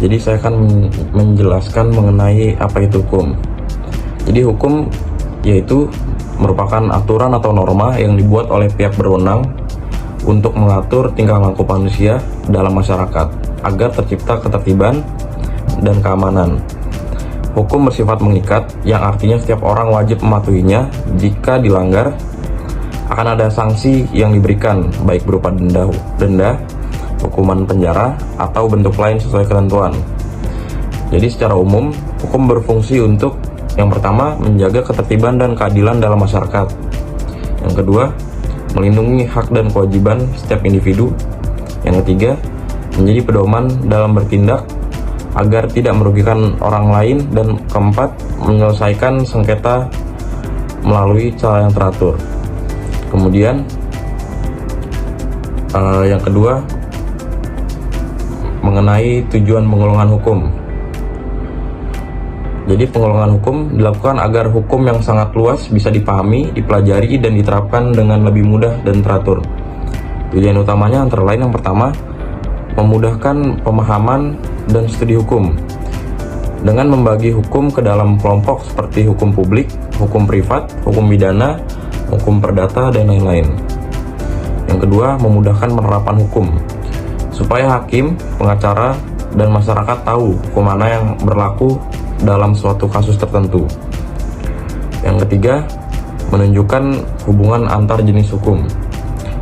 Jadi saya akan menjelaskan mengenai apa itu hukum. Jadi hukum yaitu merupakan aturan atau norma yang dibuat oleh pihak berwenang untuk mengatur tingkah laku manusia dalam masyarakat agar tercipta ketertiban dan keamanan. Hukum bersifat mengikat yang artinya setiap orang wajib mematuhinya. Jika dilanggar akan ada sanksi yang diberikan, baik berupa denda, hukuman penjara, atau bentuk lain sesuai ketentuan. Jadi secara umum, hukum berfungsi untuk yang pertama, menjaga ketertiban dan keadilan dalam masyarakat. Yang kedua, melindungi hak dan kewajiban setiap individu. Yang ketiga, menjadi pedoman dalam bertindak agar tidak merugikan orang lain. Dan keempat, menyelesaikan sengketa melalui cara yang teratur. Kemudian yang kedua, mengenai tujuan penggolongan hukum. Jadi penggolongan hukum dilakukan agar hukum yang sangat luas bisa dipahami, dipelajari, dan diterapkan dengan lebih mudah dan teratur. Tujuan utamanya antara lain yang pertama, memudahkan pemahaman dan studi hukum dengan membagi hukum ke dalam kelompok seperti hukum publik, hukum privat, hukum pidana, hukum perdata, dan lain-lain. Yang kedua, memudahkan penerapan hukum supaya hakim, pengacara, dan masyarakat tahu hukum mana yang berlaku dalam suatu kasus tertentu. Yang ketiga, menunjukkan hubungan antar jenis hukum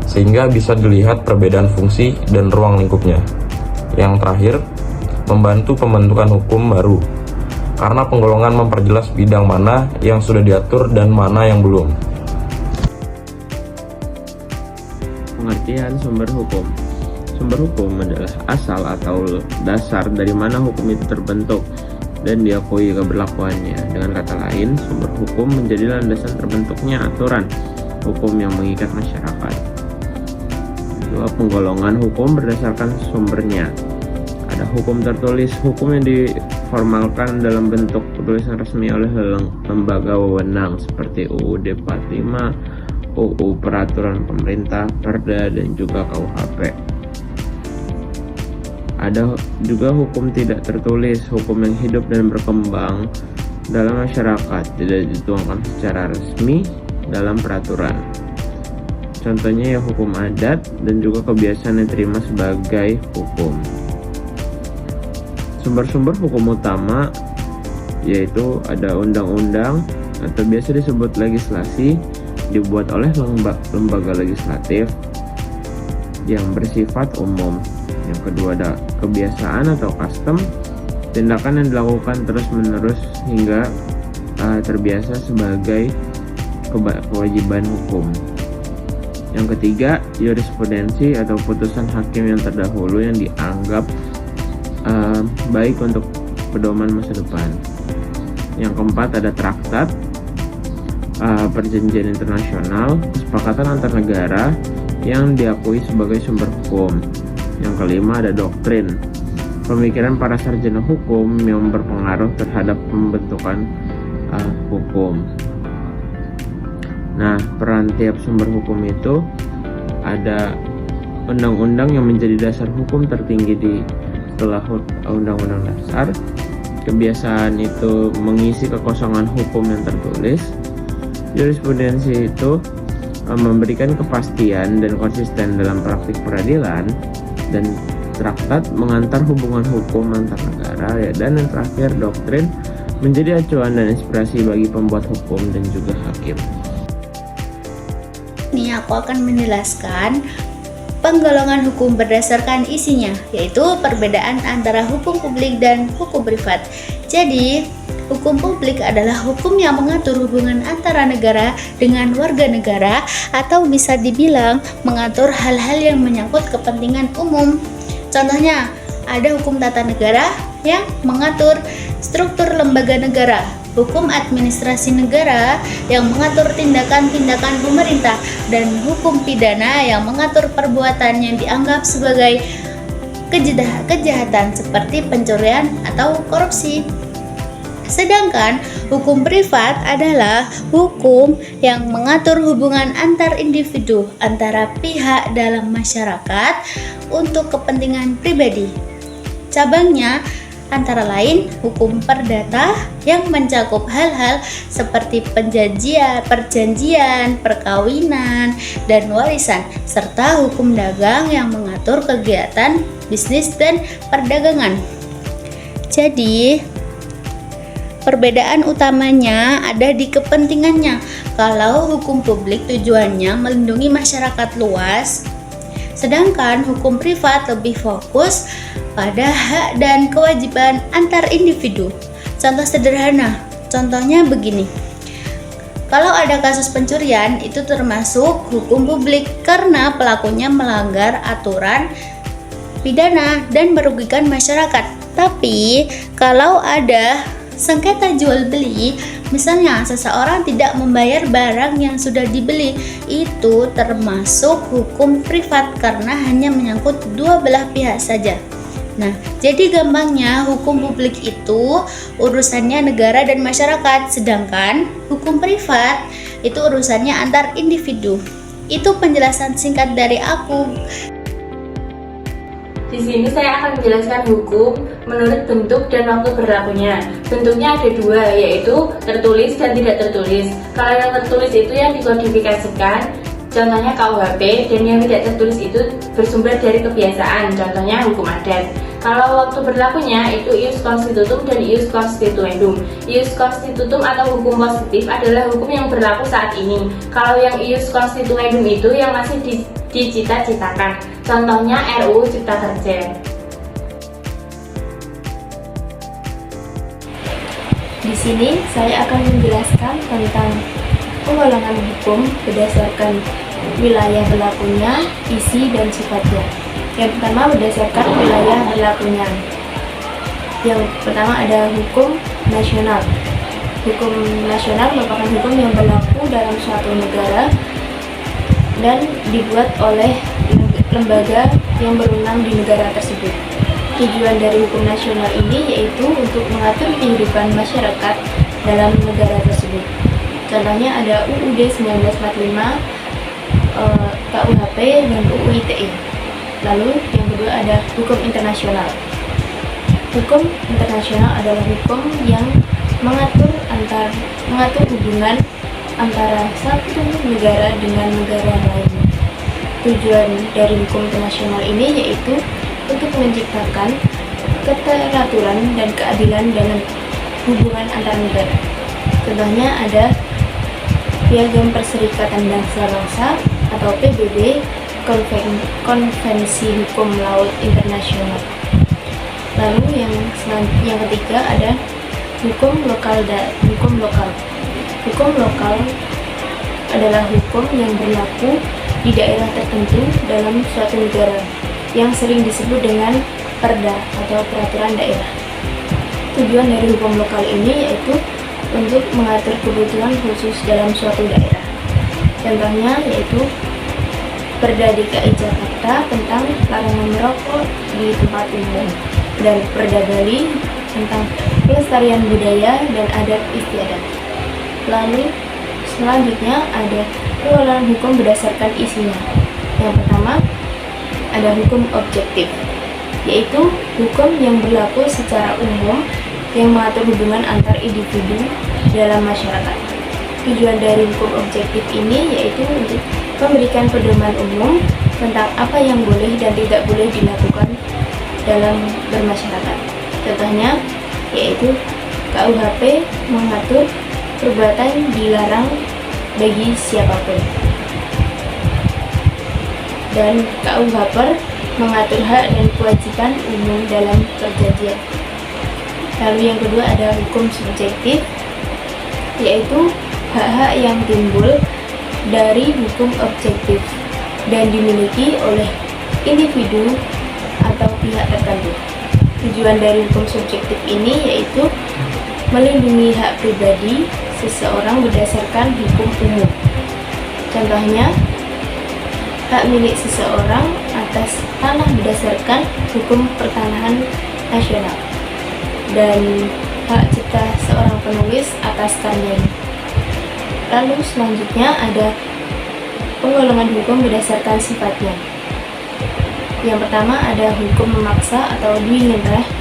sehingga bisa dilihat perbedaan fungsi dan ruang lingkupnya. Yang terakhir, membantu pembentukan hukum baru karena penggolongan memperjelas bidang mana yang sudah diatur dan mana yang belum. Pengertian sumber hukum. Sumber hukum adalah asal atau dasar dari mana hukum itu terbentuk dan diakui keberlakuannya. Dengan kata lain, sumber hukum menjadi landasan terbentuknya aturan hukum yang mengikat masyarakat. Dua, penggolongan hukum berdasarkan sumbernya. Ada hukum tertulis, hukum yang diformalkan dalam bentuk tulisan resmi oleh lembaga wewenang seperti UUD 45, UU Peraturan Pemerintah, Perda, dan juga KUHP. Ada juga hukum tidak tertulis, hukum yang hidup dan berkembang dalam masyarakat, tidak dituangkan secara resmi dalam peraturan. Contohnya ya hukum adat dan juga kebiasaan yang diterima sebagai hukum. Sumber-sumber hukum utama yaitu ada undang-undang atau biasa disebut legislasi, dibuat oleh lembaga legislatif yang bersifat umum. Yang kedua ada kebiasaan atau custom, tindakan yang dilakukan terus-menerus hingga terbiasa sebagai kewajiban hukum. Yang ketiga, jurisprudensi atau putusan hakim yang terdahulu yang dianggap baik untuk pedoman masa depan. Yang keempat ada traktat, perjanjian internasional, kesepakatan antar negara yang diakui sebagai sumber hukum. Yang kelima ada doktrin, pemikiran para sarjana hukum yang berpengaruh terhadap pembentukan hukum. Nah, peran tiap sumber hukum itu ada undang-undang yang menjadi dasar hukum tertinggi setelah undang-undang dasar. Kebiasaan itu mengisi kekosongan hukum yang tertulis. Jurisprudensi itu memberikan kepastian dan konsisten dalam praktik peradilan, dan traktat mengantar hubungan hukum antar negara, dan yang terakhir doktrin menjadi acuan dan inspirasi bagi pembuat hukum dan juga hakim. Ini aku akan menjelaskan penggolongan hukum berdasarkan isinya, yaitu perbedaan antara hukum publik dan hukum privat. Jadi, hukum publik adalah hukum yang mengatur hubungan antara negara dengan warga negara, atau bisa dibilang mengatur hal-hal yang menyangkut kepentingan umum. Contohnya, ada hukum tata negara yang mengatur struktur lembaga negara, hukum administrasi negara yang mengatur tindakan-tindakan pemerintah, dan hukum pidana yang mengatur perbuatan yang dianggap sebagai kejahatan seperti pencurian atau korupsi. Sedangkan hukum privat adalah hukum yang mengatur hubungan antar individu, antara pihak dalam masyarakat untuk kepentingan pribadi. cabangnya antara lain hukum perdata yang mencakup hal-hal seperti perjanjian, perkawinan, dan warisan, serta hukum dagang yang mengatur kegiatan bisnis dan perdagangan. Jadi, perbedaan utamanya ada di kepentingannya. Kalau hukum publik tujuannya melindungi masyarakat luas, sedangkan hukum privat lebih fokus pada hak dan kewajiban antar individu. Contoh sederhana, contohnya begini. Kalau ada kasus pencurian, itu termasuk hukum publik karena pelakunya melanggar aturan pidana dan merugikan masyarakat. Tapi kalau ada sengketa jual beli, misalnya seseorang tidak membayar barang yang sudah dibeli, itu termasuk hukum privat karena hanya menyangkut dua belah pihak saja. Nah, jadi gampangnya hukum publik itu urusannya negara dan masyarakat, sedangkan hukum privat itu urusannya antar individu. Itu penjelasan singkat dari aku. Di sini saya akan menjelaskan hukum menurut bentuk dan waktu berlakunya. Bentuknya ada dua, yaitu tertulis dan tidak tertulis. Kalau yang tertulis itu yang dikodifikasikan, contohnya KUHP, dan yang tidak tertulis itu bersumber dari kebiasaan, contohnya hukum adat. Kalau waktu berlakunya itu ius constitutum dan ius constituendum. Ius constitutum atau hukum positif adalah hukum yang berlaku saat ini. Kalau yang ius constituendum itu yang masih dicita-citakan, contohnya RUU Cipta Kerja. Di sini saya akan menjelaskan tentang penggolongan hukum berdasarkan wilayah berlakunya, isi, dan sifatnya. Yang pertama berdasarkan wilayah berlakunya. Yang pertama ada hukum nasional. Hukum nasional merupakan hukum yang berlaku dalam suatu negara dan dibuat oleh lembaga yang berwenang di negara tersebut. Tujuan dari hukum nasional ini yaitu untuk mengatur kehidupan masyarakat dalam negara tersebut. Contohnya ada UUD 1945, KUHP, dan UU ITE. Lalu yang kedua ada hukum internasional. Hukum internasional adalah hukum yang mengatur hubungan antara satu negara dengan negara lain. Tujuan dari hukum internasional ini yaitu untuk menciptakan keteraturan dan keadilan dalam hubungan antar negara. Contohnya ada Piagam Perserikatan Bangsa-Bangsa atau PBB, Konvensi Hukum Laut Internasional. Lalu yang ketiga ada hukum lokal. Hukum lokal adalah hukum yang berlaku di daerah tertentu dalam suatu negara yang sering disebut dengan perda atau peraturan daerah. Tujuan dari hukum lokal ini yaitu untuk mengatur kebutuhan khusus dalam suatu daerah. Contohnya yaitu Perda DKI Jakarta tentang larangan merokok di tempat umum dan Perda Bali tentang pelestarian budaya dan adat istiadat. Lalu selanjutnya ada pengelolaan hukum berdasarkan isinya. Yang pertama ada hukum objektif, yaitu hukum yang berlaku secara umum yang mengatur hubungan antar individu dalam masyarakat. Tujuan dari hukum objektif ini yaitu untuk memberikan pedoman umum tentang apa yang boleh dan tidak boleh dilakukan dalam bermasyarakat. Contohnya yaitu KUHP mengatur perbuatan dilarang bagi siapapun, dan KUHP mengatur hak dan kewajiban umum dalam perjanjian. Lalu yang kedua ada hukum subjektif, yaitu hak-hak yang timbul dari hukum objektif dan dimiliki oleh individu atau pihak tertentu. Tujuan dari hukum subjektif ini yaitu melindungi hak pribadi seseorang berdasarkan hukum umum. Contohnya, hak milik seseorang atas tanah berdasarkan hukum pertanahan nasional, dan hak cipta seorang penulis atas karyanya. Lalu selanjutnya ada penggolongan hukum berdasarkan sifatnya. Yang pertama ada hukum memaksa atau dwingenrecht,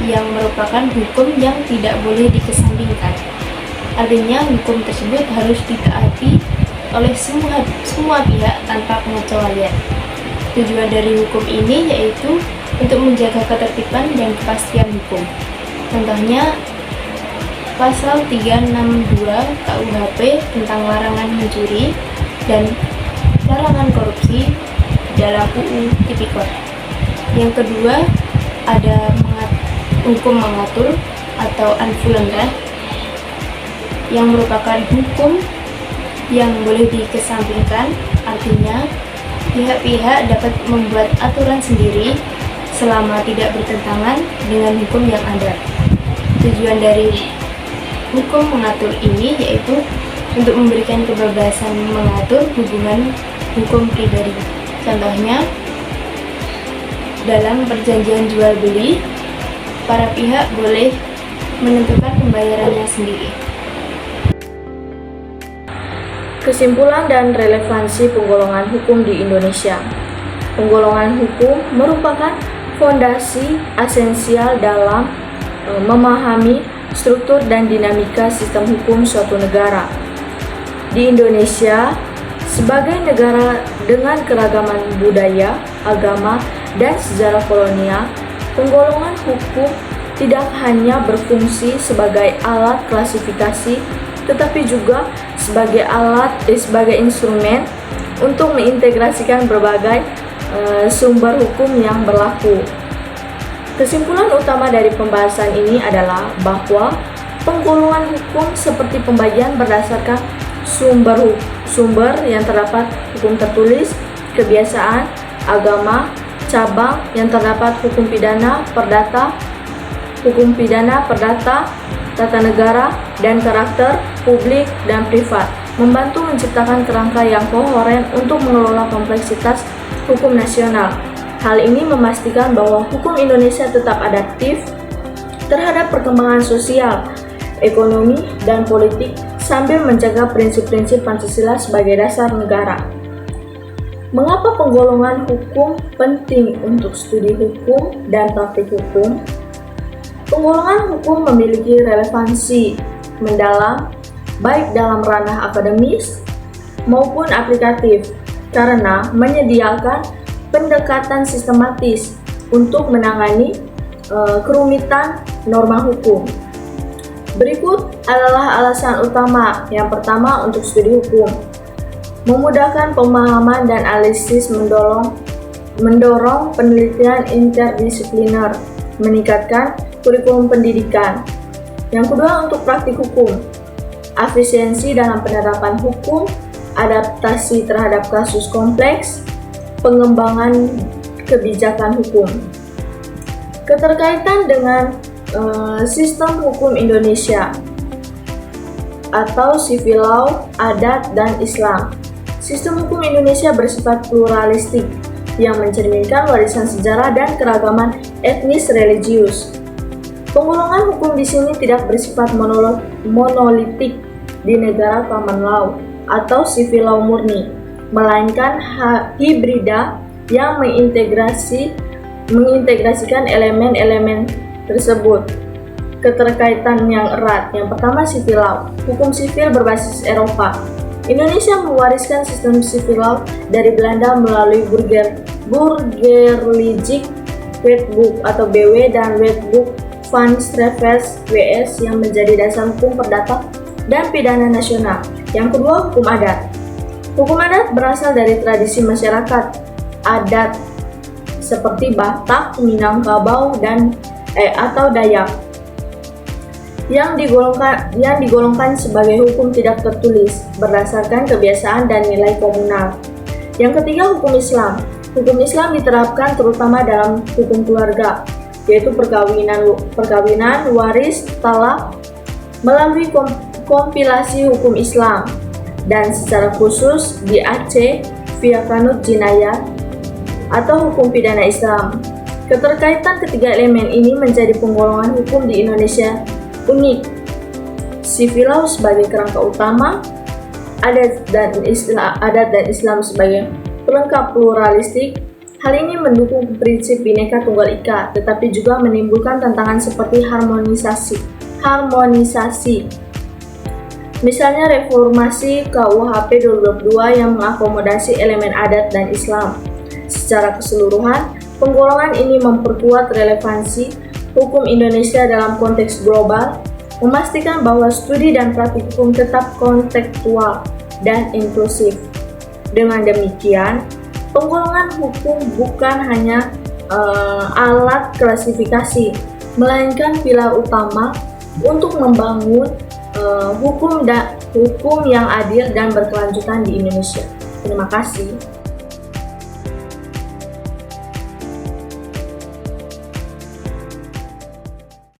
yang merupakan hukum yang tidak boleh dikesampingkan. Artinya hukum tersebut harus ditaati oleh semua pihak tanpa pengecualian. Tujuan dari hukum ini yaitu untuk menjaga ketertiban dan kepastian hukum. Contohnya pasal 362 KUHP tentang larangan mencuri dan larangan korupsi dalam UU Tipikor. Yang kedua ada hukum mengatur atau Anvullendrecht, yang merupakan hukum yang boleh dikesampingkan. Artinya pihak-pihak dapat membuat aturan sendiri selama tidak bertentangan dengan hukum yang ada. Tujuan dari hukum mengatur ini yaitu untuk memberikan kebebasan mengatur hubungan hukum pribadi. Contohnya, dalam perjanjian jual beli, para pihak boleh menentukan pembayarannya sendiri. Kesimpulan dan relevansi penggolongan hukum di Indonesia. Penggolongan hukum merupakan fondasi esensial dalam memahami struktur dan dinamika sistem hukum suatu negara. Di Indonesia, sebagai negara dengan keragaman budaya, agama, dan sejarah kolonial, penggolongan hukum tidak hanya berfungsi sebagai alat klasifikasi, tetapi juga sebagai instrumen untuk mengintegrasikan berbagai sumber hukum yang berlaku. Kesimpulan utama dari pembahasan ini adalah bahwa penggolongan hukum seperti pembagian berdasarkan sumber yang terdapat hukum tertulis, kebiasaan, agama, cabang yang terdapat hukum pidana, perdata, tata negara, dan karakter, publik dan privat, membantu menciptakan kerangka yang kohen untuk mengelola kompleksitas hukum nasional. Hal ini memastikan bahwa hukum Indonesia tetap adaptif terhadap perkembangan sosial, ekonomi, dan politik sambil menjaga prinsip-prinsip Pancasila sebagai dasar negara. Mengapa penggolongan hukum penting untuk studi hukum dan praktik hukum? Penggolongan hukum memiliki relevansi mendalam baik dalam ranah akademis maupun aplikatif karena menyediakan pendekatan sistematis untuk menangani kerumitan norma hukum. Berikut adalah alasan utama. Yang pertama, untuk studi hukum. Memudahkan pemahaman dan analisis, mendorong penelitian interdisipliner, meningkatkan kurikulum pendidikan. Yang kedua, untuk praktik hukum. Efisiensi dalam penerapan hukum, adaptasi terhadap kasus kompleks, pengembangan kebijakan hukum. Keterkaitan dengan sistem hukum Indonesia atau civil law, adat, dan Islam. Sistem hukum Indonesia bersifat pluralistik yang mencerminkan warisan sejarah dan keragaman etnis religius. Penggolongan hukum di sini tidak bersifat monolitik di negara common law atau civil law murni, melainkan hibrida yang mengintegrasikan elemen-elemen tersebut. Keterkaitan yang erat. Yang pertama, civil law. Hukum sipil berbasis Eropa. Indonesia mewariskan sistem civil law dari Belanda melalui Burgerlijk Wetboek atau BW dan Wetboek van Strafrecht WS yang menjadi dasar hukum perdata dan pidana nasional. Yang kedua, hukum adat. Hukum adat berasal dari tradisi masyarakat adat seperti Batak, Minangkabau, dan atau Dayak yang digolongkan sebagai hukum tidak tertulis berdasarkan kebiasaan dan nilai komunal. Yang ketiga, hukum Islam. Hukum Islam diterapkan terutama dalam hukum keluarga, yaitu perkawinan, waris, talak melalui kompilasi hukum Islam, dan secara khusus di Aceh via Kanun Jinayat atau hukum pidana Islam. Keterkaitan ketiga elemen ini menjadi penggolongan hukum di Indonesia unik. Civil law sebagai kerangka utama, adat dan Islam sebagai pelengkap pluralistik, Hal ini mendukung prinsip Bhinneka Tunggal Ika, tetapi juga menimbulkan tantangan seperti harmonisasi. Misalnya reformasi KUHP 2022 yang mengakomodasi elemen adat dan Islam. Secara keseluruhan, penggolongan ini memperkuat relevansi hukum Indonesia dalam konteks global, memastikan bahwa studi dan praktik hukum tetap kontekstual dan inklusif. Dengan demikian, penggolongan hukum bukan hanya alat klasifikasi, melainkan pilar utama untuk membangun hukum yang adil dan berkelanjutan di Indonesia. Terima kasih.